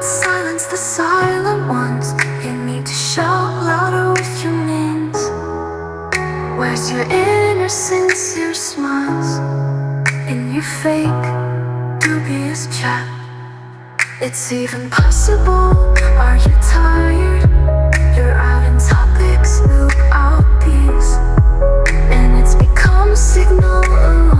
Silence the silent ones. You need to shout louder with your means. Where's your innocence, your smiles, in your fake, dubious chat? It's even possible. Are you tired? You're out in topics, loop out peace, and it's become a signal alone.